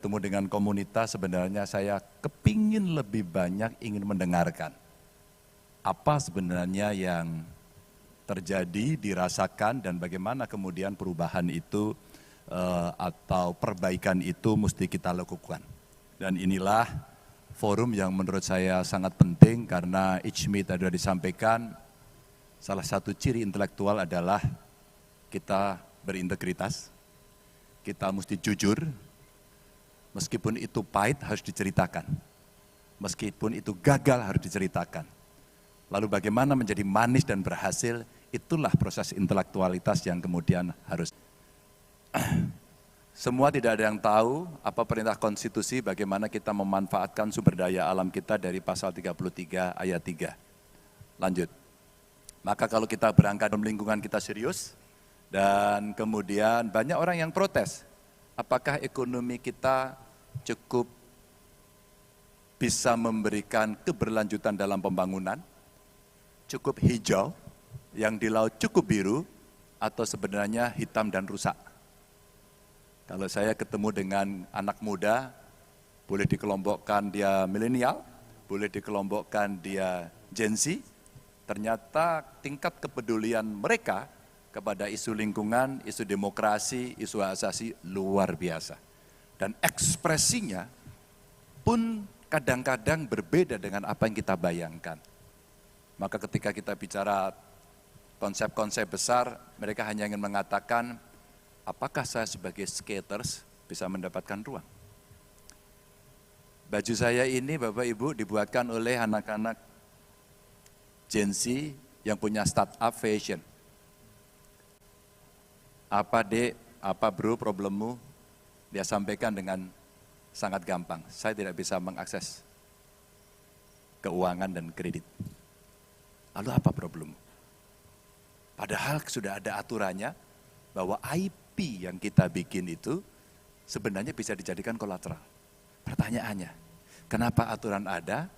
Ketemu dengan komunitas, sebenarnya saya kepingin lebih banyak ingin mendengarkan apa sebenarnya yang terjadi, dirasakan, dan bagaimana kemudian perubahan itu atau perbaikan itu mesti kita lakukan. Dan inilah forum yang menurut saya sangat penting karena Ijmi tadi sudah disampaikan, salah satu ciri intelektual adalah kita berintegritas, kita mesti jujur. Meskipun itu pahit harus diceritakan, meskipun itu gagal harus diceritakan. Lalu bagaimana menjadi manis dan berhasil, itulah proses intelektualitas yang kemudian harus. Semua tidak ada yang tahu apa perintah konstitusi bagaimana kita memanfaatkan sumber daya alam kita dari pasal 33 ayat 3. Lanjut. Maka kalau kita berangkat dalam lingkungan kita serius, dan kemudian banyak orang yang protes, apakah ekonomi kita cukup bisa memberikan keberlanjutan dalam pembangunan, cukup hijau, yang di laut cukup biru, atau sebenarnya hitam dan rusak. Kalau saya ketemu dengan anak muda, boleh dikelompokkan dia milenial, boleh dikelompokkan dia Gen Z, ternyata tingkat kepedulian mereka kepada isu lingkungan, isu demokrasi, isu hak asasi luar biasa. Dan ekspresinya pun kadang-kadang berbeda dengan apa yang kita bayangkan. Maka ketika kita bicara konsep-konsep besar, mereka hanya ingin mengatakan, apakah saya sebagai skaters bisa mendapatkan ruang? Baju saya ini Bapak Ibu dibuatkan oleh anak-anak Gen Z yang punya startup fashion. Apa dek, apa bro problemmu, dia sampaikan dengan sangat gampang. Saya tidak bisa mengakses keuangan dan kredit. Lalu apa problemmu? Padahal sudah ada aturannya bahwa IP yang kita bikin itu sebenarnya bisa dijadikan kolateral. Pertanyaannya, kenapa aturan ada,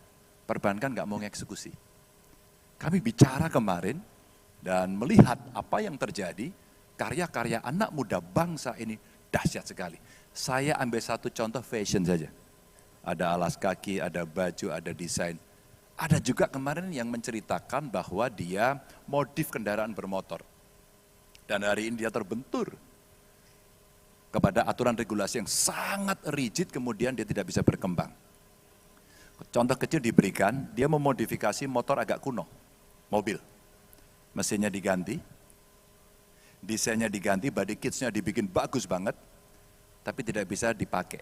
perbankan nggak mau mengeksekusi? Kami bicara kemarin dan melihat apa yang terjadi, karya-karya anak muda bangsa ini dahsyat sekali. Saya ambil satu contoh fashion saja. Ada alas kaki, ada baju, ada desain. Ada juga kemarin yang menceritakan bahwa dia modif kendaraan bermotor. Dan hari ini dia terbentur kepada aturan regulasi yang sangat rigid, kemudian dia tidak bisa berkembang. Contoh kecil diberikan, dia memodifikasi motor agak kuno, mobil. Mesinnya diganti, desainnya diganti, body kitsnya dibikin bagus banget, tapi tidak bisa dipakai,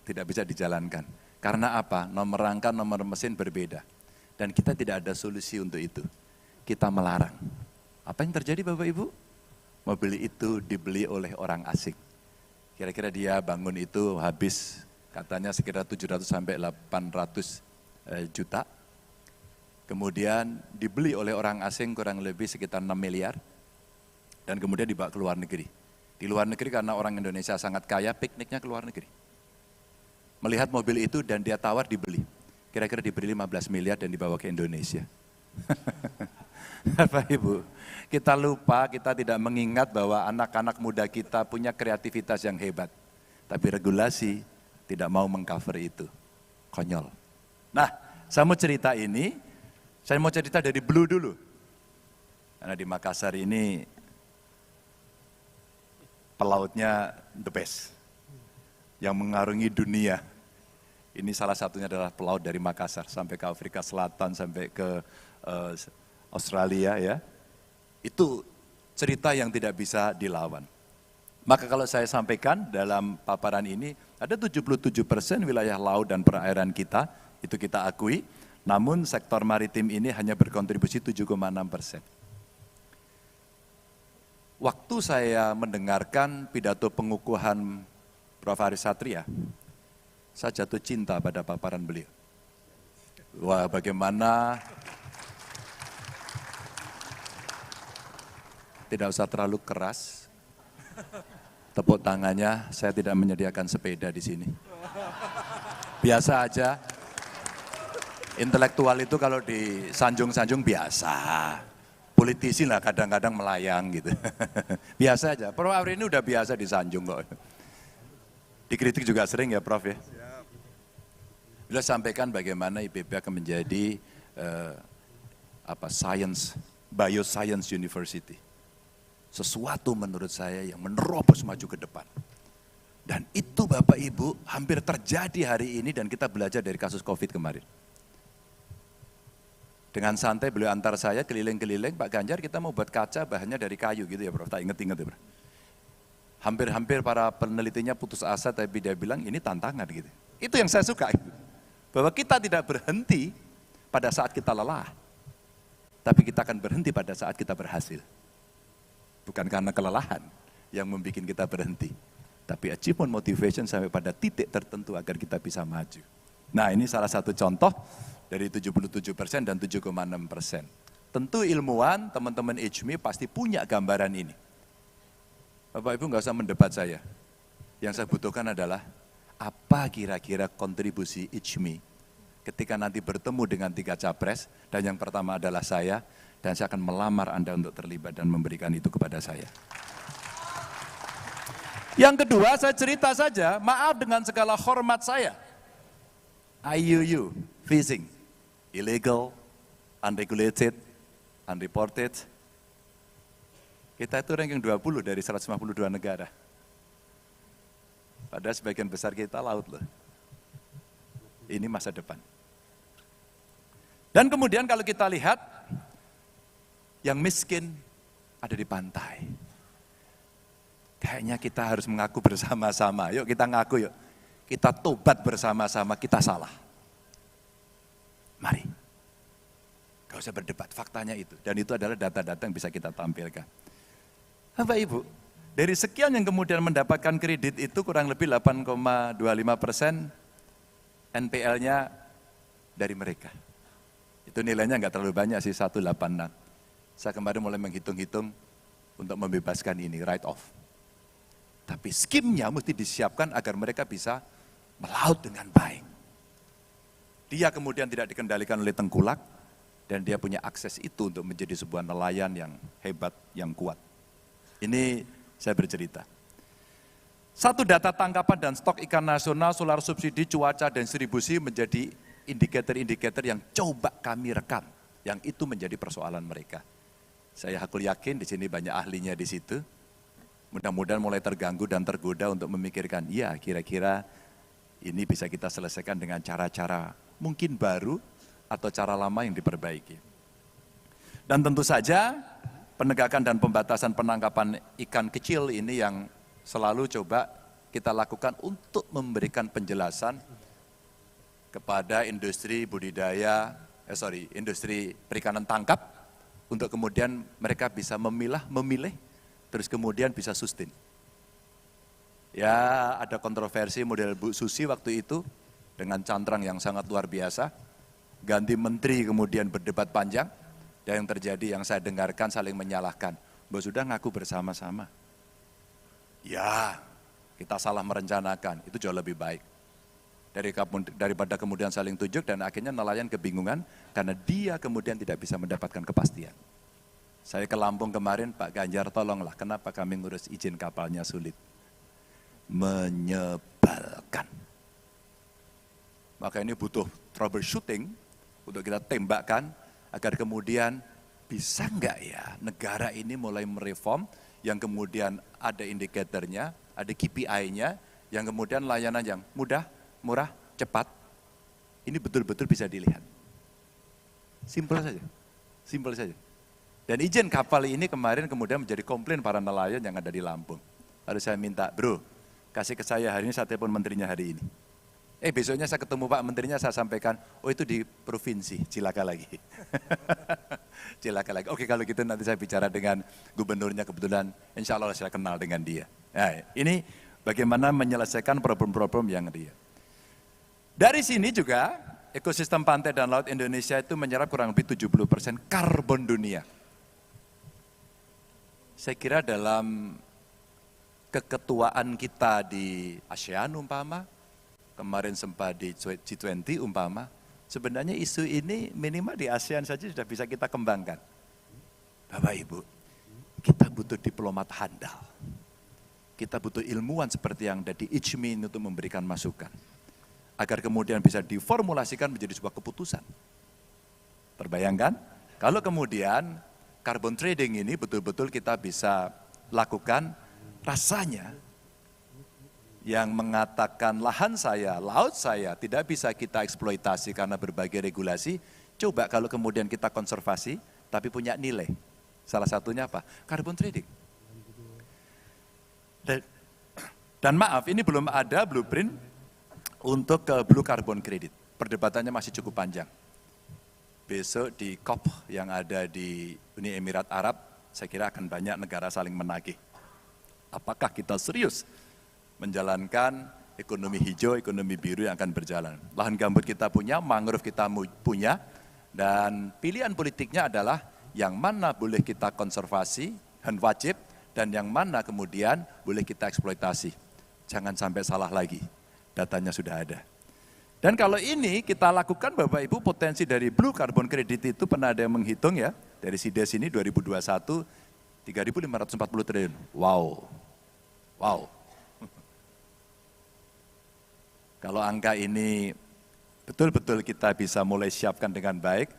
tidak bisa dijalankan. Karena apa? Nomor rangka, nomor mesin berbeda. Dan kita tidak ada solusi untuk itu. Kita melarang. Apa yang terjadi Bapak Ibu? Mobil itu dibeli oleh orang asing. Kira-kira dia bangun itu habis katanya sekitar 700 sampai 800 juta. Kemudian dibeli oleh orang asing kurang lebih sekitar 6 miliar. Dan kemudian dibawa ke luar negeri. Di luar negeri karena orang Indonesia sangat kaya, pikniknya ke luar negeri. Melihat mobil itu dan dia tawar dibeli. Kira-kira dibeli 15 miliar dan dibawa ke Indonesia. Bapak Ibu, kita lupa, kita tidak mengingat bahwa anak-anak muda kita punya kreativitas yang hebat. Tapi regulasi tidak mau mengcover itu. Konyol. Nah, saya mau cerita ini, saya mau cerita dari Blue dulu. Karena di Makassar ini pelautnya the best, yang mengarungi dunia. Ini salah satunya adalah pelaut dari Makassar, sampai ke Afrika Selatan, sampai ke Australia ya. Itu cerita yang tidak bisa dilawan. Maka kalau saya sampaikan dalam paparan ini, ada 77% wilayah laut dan perairan kita, itu kita akui, namun sektor maritim ini hanya berkontribusi 7,6%. Waktu saya mendengarkan pidato pengukuhan Prof. Haris Satria, saya jatuh cinta pada paparan beliau. Wah, bagaimana tidak usah terlalu keras. Tepuk tangannya, saya tidak menyediakan sepeda di sini. Biasa aja. Intelektual itu kalau disanjung-sanjung biasa. Politisi lah kadang-kadang melayang gitu. Biasa aja. Prof. Ari ini udah biasa disanjung kok. Dikritik juga sering ya Prof ya. Beliau sampaikan bagaimana IPB akan menjadi bioscience university. Sesuatu menurut saya yang menerobos maju ke depan. Dan itu Bapak Ibu hampir terjadi hari ini dan kita belajar dari kasus COVID kemarin. Dengan santai beliau antar saya keliling-keliling, Pak Ganjar kita mau buat kaca bahannya dari kayu gitu ya Prof, tak inget-inget ya Prof. Hampir-hampir para penelitinya putus asa tapi dia bilang ini tantangan gitu. Itu yang saya suka. Bahwa kita tidak berhenti pada saat kita lelah. Tapi kita akan berhenti pada saat kita berhasil. Bukan karena kelelahan yang membuat kita berhenti. Tapi achievement motivation sampai pada titik tertentu agar kita bisa maju. Nah ini salah satu contoh dari 77% dan 7,6%. Tentu ilmuwan, teman-teman HMI pasti punya gambaran ini. Bapak Ibu nggak usah mendebat saya. Yang saya butuhkan adalah apa kira-kira kontribusi HMI ketika nanti bertemu dengan 3 capres dan yang pertama adalah saya dan saya akan melamar Anda untuk terlibat dan memberikan itu kepada saya. Yang kedua saya cerita saja, maaf dengan segala hormat saya. IUU, fishing, illegal, unregulated, unreported. Kita itu ranking 20 dari 152 negara. Padahal sebagian besar kita laut loh. Ini masa depan. Dan kemudian kalau kita lihat, yang miskin ada di pantai. Kayaknya kita harus mengaku bersama-sama. Yuk kita ngaku yuk. Kita tobat bersama-sama, kita salah. Mari. Gak usah berdebat, faktanya itu. Dan itu adalah data-data yang bisa kita tampilkan. Bapak Ibu, dari sekian yang kemudian mendapatkan kredit itu kurang lebih 8,25% NPL-nya dari mereka. Itu nilainya nggak terlalu banyak sih, 186. Saya kemarin mulai menghitung-hitung untuk membebaskan ini, write off. Tapi skimnya mesti disiapkan agar mereka bisa melaut dengan baik. Dia kemudian tidak dikendalikan oleh tengkulak, dan dia punya akses itu untuk menjadi sebuah nelayan yang hebat, yang kuat. Ini saya bercerita. Satu data tangkapan dan stok ikan nasional, solar subsidi, cuaca, dan distribusi menjadi indikator-indikator yang coba kami rekam. Yang itu menjadi persoalan mereka. Saya hakul yakin di sini banyak ahlinya di situ. Mudah-mudahan mulai terganggu dan tergoda untuk memikirkan, ya kira-kira ini bisa kita selesaikan dengan cara-cara mungkin baru atau cara lama yang diperbaiki. Dan tentu saja penegakan dan pembatasan penangkapan ikan kecil ini yang selalu coba kita lakukan untuk memberikan penjelasan kepada industri industri perikanan tangkap untuk kemudian mereka bisa memilih, terus kemudian bisa sustain. Ya ada kontroversi model Bu Susi waktu itu dengan cantrang yang sangat luar biasa, ganti menteri kemudian berdebat panjang, dan yang terjadi yang saya dengarkan saling menyalahkan, bahwa sudah ngaku bersama-sama. Ya, kita salah merencanakan, itu jauh lebih baik. Daripada kemudian saling tunjuk dan akhirnya nelayan kebingungan karena dia kemudian tidak bisa mendapatkan kepastian. Saya ke Lampung kemarin, Pak Ganjar tolonglah, kenapa kami ngurus izin kapalnya sulit? Menyebalkan. Maka ini butuh troubleshooting untuk kita tembakkan agar kemudian bisa enggak ya negara ini mulai mereform yang kemudian ada indikatornya, ada KPI-nya, yang kemudian layanan yang mudah, murah, cepat, ini betul-betul bisa dilihat. Simpel saja, simpel saja. Dan izin kapal ini kemarin kemudian menjadi komplain para nelayan yang ada di Lampung. Lalu saya minta, bro, kasih ke saya hari ini, saya telepon menterinya hari ini. Besoknya saya ketemu Pak Menterinya, saya sampaikan, oh itu di provinsi, Cilaka lagi. Cilaka lagi. Oke kalau gitu nanti saya bicara dengan gubernurnya, kebetulan insya Allah saya kenal dengan dia. Nah, ini bagaimana menyelesaikan problem-problem yang dia. Dari sini juga, ekosistem pantai dan laut Indonesia itu menyerap kurang lebih 70% karbon dunia. Saya kira dalam keketuaan kita di ASEAN umpama, kemarin sempat di G20 umpama, sebenarnya isu ini minimal di ASEAN saja sudah bisa kita kembangkan. Bapak Ibu, kita butuh diplomat handal. kita butuh ilmuwan seperti yang ada di ICMI untuk memberikan masukan. Agar kemudian bisa diformulasikan menjadi sebuah keputusan. Terbayangkan? Kalau kemudian carbon trading ini betul-betul kita bisa lakukan, rasanya yang mengatakan lahan saya, laut saya tidak bisa kita eksploitasi karena berbagai regulasi, coba kalau kemudian kita konservasi, tapi punya nilai. Salah satunya apa? Carbon trading. Dan maaf, ini belum ada blueprint untuk blue carbon credit. Perdebatannya masih cukup panjang. Besok di COP yang ada di Uni Emirat Arab, saya kira akan banyak negara saling menagih. Apakah kita serius menjalankan ekonomi hijau, ekonomi biru yang akan berjalan? Lahan gambut kita punya, mangrove kita punya, dan pilihan politiknya adalah yang mana boleh kita konservasi dan wajib, dan yang mana kemudian boleh kita eksploitasi. Jangan sampai salah lagi, datanya sudah ada. Dan kalau ini kita lakukan Bapak Ibu, potensi dari blue carbon credit itu pernah ada yang menghitung ya, dari SIDES ini 2021, 3.540 triliun. Wow, wow. Kalau angka ini betul-betul kita bisa mulai siapkan dengan baik,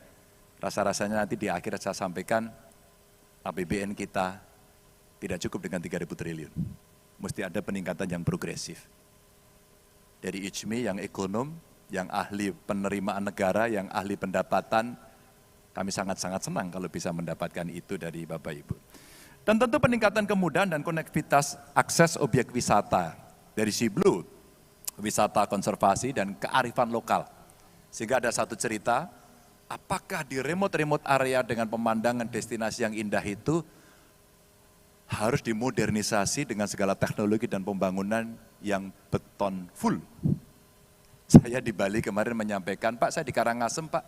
rasa-rasanya nanti di akhir saya sampaikan, APBN kita tidak cukup dengan 3.000 triliun. Mesti ada peningkatan yang progresif. Dari ICMI yang ekonom, yang ahli penerimaan negara, yang ahli pendapatan, kami sangat-sangat senang kalau bisa mendapatkan itu dari Bapak Ibu. Dan tentu peningkatan kemudahan dan konektivitas akses objek wisata dari si Blue, wisata konservasi dan kearifan lokal. Sehingga ada satu cerita, apakah di remote area dengan pemandangan destinasi yang indah itu harus dimodernisasi dengan segala teknologi dan pembangunan yang beton full. Saya di Bali kemarin menyampaikan, Pak saya di Karangasem Pak,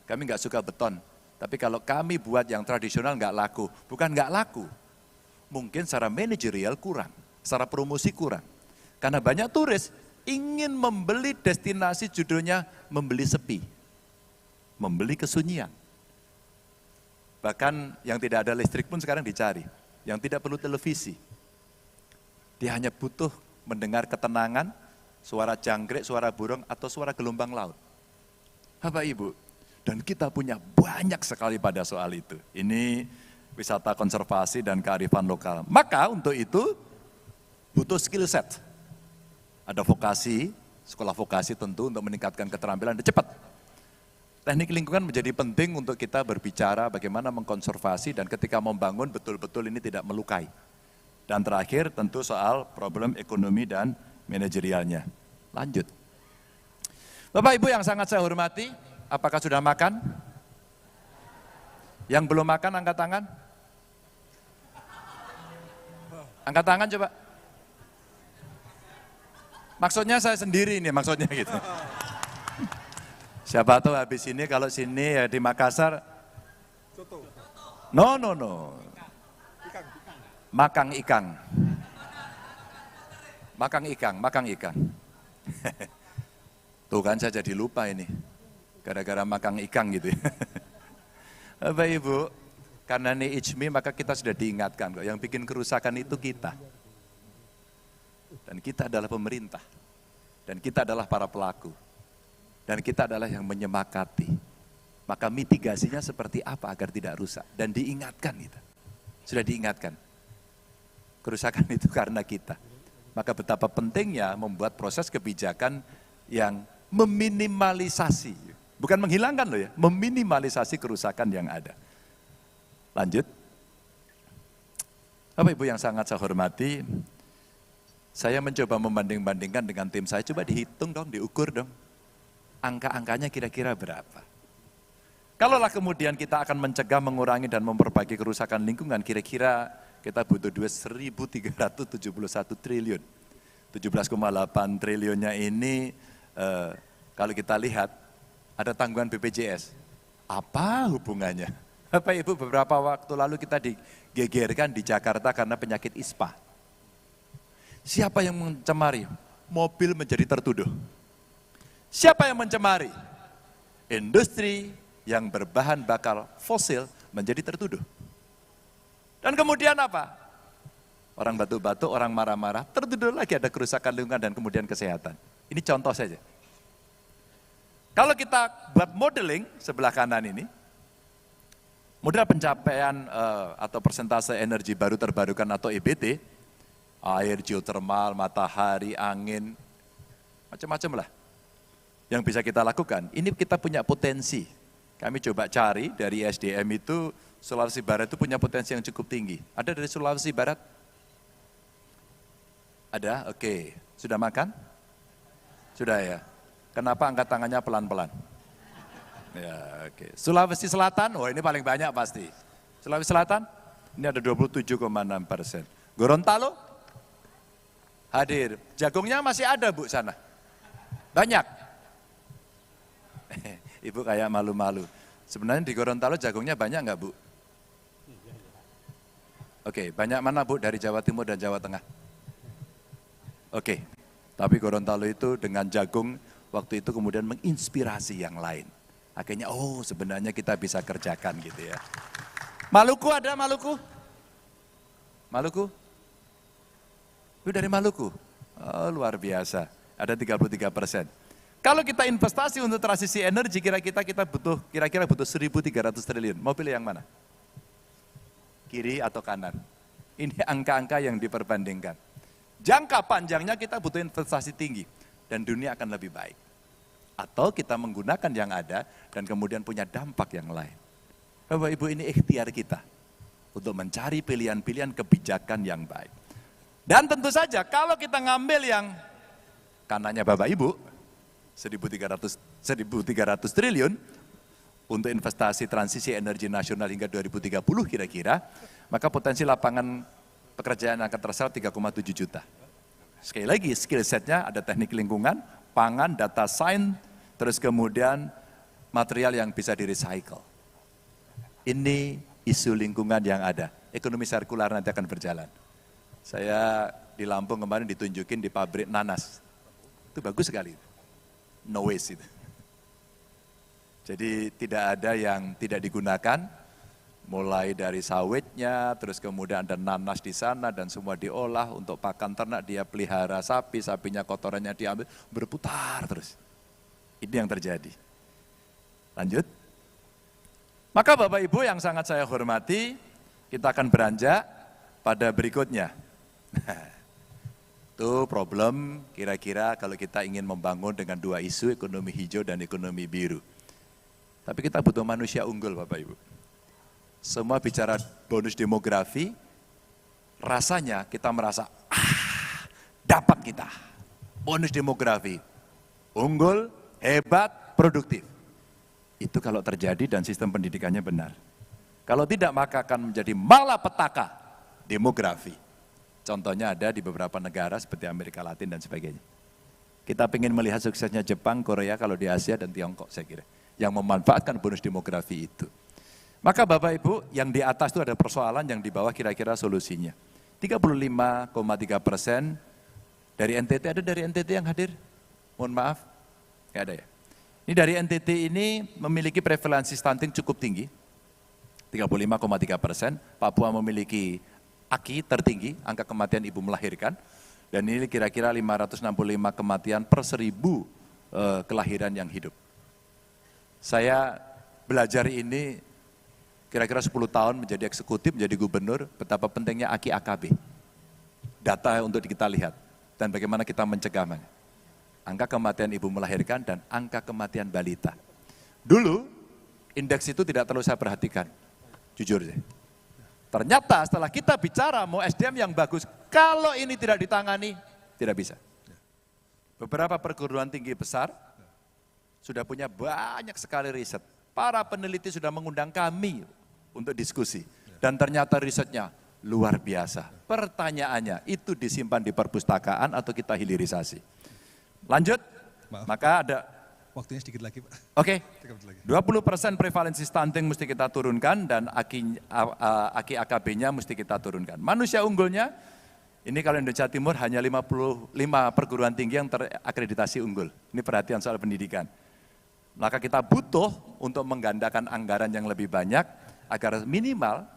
kami nggak suka beton. Tapi kalau kami buat yang tradisional nggak laku. Bukan nggak laku, mungkin secara manajerial kurang, secara promosi kurang. Karena banyak turis ingin membeli destinasi judulnya membeli sepi, membeli kesunyian. Bahkan yang tidak ada listrik pun sekarang dicari. Yang tidak perlu televisi. Dia hanya butuh mendengar ketenangan, suara jangkrik, suara burung, atau suara gelombang laut. Bapak Ibu, dan kita punya banyak sekali pada soal itu. Ini wisata konservasi dan kearifan lokal. Maka untuk itu butuh skill set. Ada vokasi, sekolah vokasi tentu untuk meningkatkan keterampilan dan cepat. Teknik lingkungan menjadi penting untuk kita berbicara bagaimana mengkonservasi dan ketika membangun betul-betul ini tidak melukai. Dan terakhir tentu soal problem ekonomi dan manajerialnya. Lanjut. Bapak Ibu yang sangat saya hormati, apakah sudah makan? Yang belum makan angkat tangan? Angkat tangan coba. Maksudnya saya sendiri ini, maksudnya gitu. Siapa tahu habis ini kalau sini ya di Makassar. No. Makang ikang. Tuh kan saya jadi lupa ini. Gara-gara makang ikang gitu ya. Bapak Ibu, karena ini ICMI maka kita sudah diingatkan kok. Yang bikin kerusakan itu kita. Dan kita adalah pemerintah. Dan kita adalah para pelaku. Dan kita adalah yang menyemakati. Maka mitigasinya seperti apa agar tidak rusak. Dan diingatkan itu. Sudah diingatkan. Kerusakan itu karena kita. Maka betapa pentingnya membuat proses kebijakan yang meminimalisasi. Bukan menghilangkan loh ya, meminimalisasi kerusakan yang ada. Lanjut. Bapak Ibu yang sangat saya hormati, saya mencoba membanding-bandingkan dengan tim saya. Coba dihitung dong, diukur dong. Angka-angkanya kira-kira berapa? Kalaulah kemudian kita akan mencegah, mengurangi, dan memperbaiki kerusakan lingkungan, kira-kira kita butuh duit 1.371 triliun. 17,8 triliunnya ini, kalau kita lihat, ada tanggungan BPJS. Apa hubungannya? Bapak Ibu, beberapa waktu lalu kita digegerkan di Jakarta karena penyakit ISPA. Siapa yang mencemari? Mobil menjadi tertuduh. Siapa yang mencemari? Industri yang berbahan bakar fosil menjadi tertuduh. Dan kemudian apa? Orang batuk-batuk, orang marah-marah, tertidur lagi ada kerusakan lingkungan dan kemudian kesehatan. Ini contoh saja. Kalau kita buat modeling sebelah kanan ini, model pencapaian atau persentase energi baru terbarukan atau EBT, air, geothermal, matahari, angin, macam-macam lah yang bisa kita lakukan. Ini kita punya potensi. Kami coba cari dari SDM itu, Sulawesi Barat itu punya potensi yang cukup tinggi. Ada dari Sulawesi Barat? Ada? Oke. Sudah makan? Sudah ya. Kenapa angkat tangannya pelan-pelan? Ya, oke. Sulawesi Selatan, ini paling banyak pasti. Sulawesi Selatan, ini ada 27,6%. Gorontalo? Hadir. Jagungnya masih ada Bu sana? Banyak. Ibu kayak malu-malu. Sebenarnya di Gorontalo jagungnya banyak nggak Bu? Oke, banyak mana Bu dari Jawa Timur dan Jawa Tengah? Oke, tapi Gorontalo itu dengan jagung waktu itu kemudian menginspirasi yang lain. Akhirnya, sebenarnya kita bisa kerjakan gitu ya. Maluku ada Maluku? Maluku? Lu dari Maluku? Luar biasa, ada 33%. Kalau kita investasi untuk transisi energi, kira-kira butuh 1.300 triliun. Mau pilih yang mana? Kiri atau kanan? Ini angka-angka yang diperbandingkan. Jangka panjangnya kita butuh investasi tinggi dan dunia akan lebih baik. Atau kita menggunakan yang ada dan kemudian punya dampak yang lain. Bapak Ibu, ini ikhtiar kita untuk mencari pilihan-pilihan kebijakan yang baik. Dan tentu saja kalau kita ngambil yang kanannya Bapak Ibu, 1.300 triliun untuk investasi transisi energi nasional hingga 2030 kira-kira, maka potensi lapangan pekerjaan akan terserap 3,7 juta. Sekali lagi, skill setnya ada teknik lingkungan, pangan, data science, terus kemudian material yang bisa di-recycle. Ini isu lingkungan yang ada, ekonomi sirkular nanti akan berjalan. Saya di Lampung kemarin ditunjukin di pabrik nanas, itu bagus sekali. No waste itu. Jadi tidak ada yang tidak digunakan, mulai dari sawitnya, terus kemudian ada nanas di sana dan semua diolah untuk pakan ternak, dia pelihara sapi, sapinya kotorannya diambil, berputar terus. Ini yang terjadi. Lanjut. Maka Bapak Ibu yang sangat saya hormati, kita akan beranjak pada berikutnya. Itu problem kira-kira kalau kita ingin membangun dengan dua isu, ekonomi hijau dan ekonomi biru. Tapi kita butuh manusia unggul Bapak Ibu. Semua bicara bonus demografi, rasanya kita merasa, dapat kita. Bonus demografi, unggul, hebat, produktif. Itu kalau terjadi dan sistem pendidikannya benar. Kalau tidak maka akan menjadi malapetaka demografi. Contohnya ada di beberapa negara seperti Amerika Latin dan sebagainya. Kita ingin melihat suksesnya Jepang, Korea, kalau di Asia dan Tiongkok saya kira. Yang memanfaatkan bonus demografi itu. Maka Bapak Ibu, yang di atas itu ada persoalan, yang di bawah kira-kira solusinya. 35,3% dari NTT, ada dari NTT yang hadir? Mohon maaf, nggak ada ya. Ini dari NTT ini memiliki prevalensi stunting cukup tinggi, 35,3%. Papua memiliki AKI tertinggi, angka kematian ibu melahirkan, dan ini kira-kira 565 kematian per 1.000 kelahiran yang hidup. Saya belajar ini kira-kira 10 tahun menjadi eksekutif, menjadi gubernur, betapa pentingnya AKI AKB. Data untuk kita lihat, dan bagaimana kita mencegahnya. Angka kematian ibu melahirkan dan angka kematian balita. Dulu, indeks itu tidak terlalu saya perhatikan, jujur sih. Ternyata setelah kita bicara mau SDM yang bagus, kalau ini tidak ditangani, tidak bisa. Beberapa perguruan tinggi besar sudah punya banyak sekali riset. Para peneliti sudah mengundang kami untuk diskusi. Dan ternyata risetnya luar biasa. Pertanyaannya, itu disimpan di perpustakaan atau kita hilirisasi? Lanjut, Maaf. maka ada... Waktunya sedikit lagi Pak. Oke, 20% prevalensi stunting mesti kita turunkan dan AKI AKB-nya mesti kita turunkan. Manusia unggulnya, ini kalau Indonesia Timur hanya 55 perguruan tinggi yang terakreditasi unggul. Ini perhatian soal pendidikan. Maka kita butuh untuk menggandakan anggaran yang lebih banyak agar minimal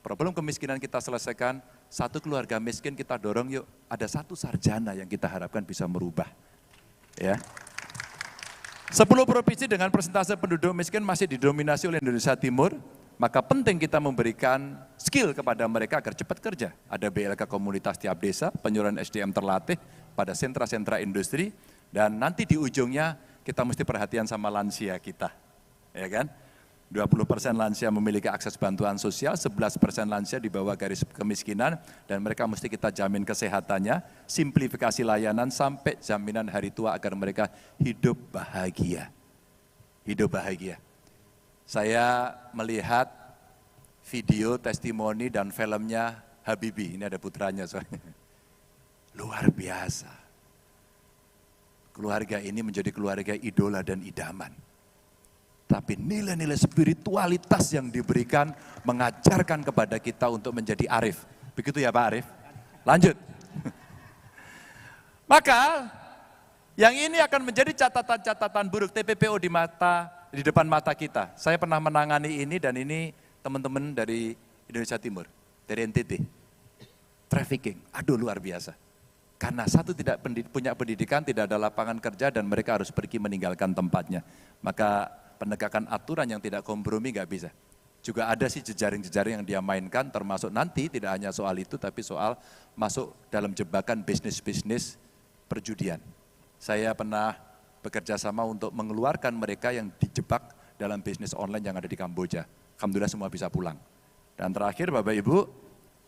problem kemiskinan kita selesaikan, satu keluarga miskin kita dorong yuk, ada satu sarjana yang kita harapkan bisa merubah. Ya. 10 provinsi dengan persentase penduduk miskin masih didominasi oleh Indonesia Timur, maka penting kita memberikan skill kepada mereka agar cepat kerja. Ada BLK komunitas tiap desa, penyuluhan SDM terlatih pada sentra-sentra industri, dan nanti di ujungnya kita mesti perhatian sama lansia kita. Ya kan? 20% lansia memiliki akses bantuan sosial, 11% lansia di bawah garis kemiskinan, dan mereka mesti kita jamin kesehatannya, simplifikasi layanan sampai jaminan hari tua agar mereka hidup bahagia. Hidup bahagia. Saya melihat video, testimoni, dan filmnya Habibie, ini ada putranya soalnya. Luar biasa. Keluarga ini menjadi keluarga idola dan idaman. Tapi nilai-nilai spiritualitas yang diberikan mengajarkan kepada kita untuk menjadi arif. Begitu ya Pak Arif? Lanjut. Maka yang ini akan menjadi catatan-catatan buruk TPPO di depan mata kita. Saya pernah menangani ini dan ini teman-teman dari Indonesia Timur, dari NTT. Trafficking, aduh luar biasa. Karena satu tidak punya pendidikan, tidak ada lapangan kerja dan mereka harus pergi meninggalkan tempatnya. Maka penegakan aturan yang tidak kompromi nggak bisa. Juga ada sih jejaring-jejaring yang dia mainkan, termasuk nanti tidak hanya soal itu, tapi soal masuk dalam jebakan bisnis-bisnis perjudian. Saya pernah bekerja sama untuk mengeluarkan mereka yang dijebak dalam bisnis online yang ada di Kamboja. Alhamdulillah semua bisa pulang. Dan terakhir Bapak Ibu,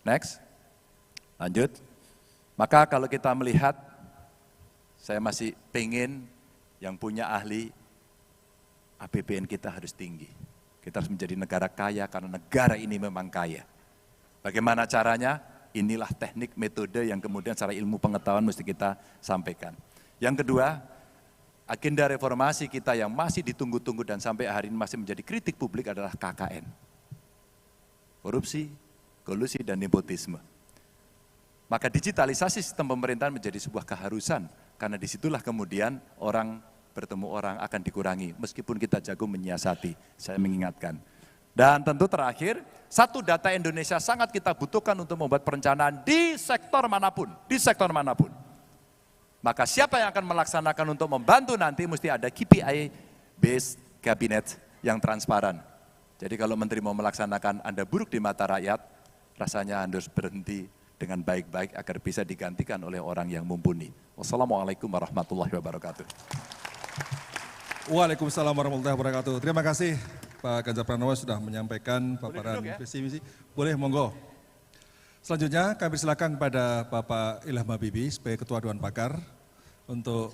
next, lanjut. Maka kalau kita melihat, saya masih pengen yang punya ahli, APBN kita harus tinggi. Kita harus menjadi negara kaya karena negara ini memang kaya. Bagaimana caranya? Inilah teknik metode yang kemudian secara ilmu pengetahuan mesti kita sampaikan. Yang kedua, agenda reformasi kita yang masih ditunggu-tunggu dan sampai hari ini masih menjadi kritik publik adalah KKN. Korupsi, kolusi, dan nepotisme. Maka digitalisasi sistem pemerintahan menjadi sebuah keharusan, karena disitulah kemudian orang bertemu orang akan dikurangi, meskipun kita jago menyiasati, saya mengingatkan. Dan tentu terakhir, satu data Indonesia sangat kita butuhkan untuk membuat perencanaan di sektor manapun, Maka siapa yang akan melaksanakan untuk membantu nanti mesti ada KPI based kabinet yang transparan. Jadi kalau menteri mau melaksanakan Anda buruk di mata rakyat, rasanya Anda harus berhenti dengan baik-baik agar bisa digantikan oleh orang yang mumpuni. Wassalamualaikum warahmatullahi wabarakatuh. Waalaikumsalam warahmatullahi wabarakatuh. Terima kasih Pak Ganjar Pranowo sudah menyampaikan paparan visi misi. Boleh, monggo. Selanjutnya kami silakan pada Bapak Ilham Habibie sebagai Ketua Dewan Pakar untuk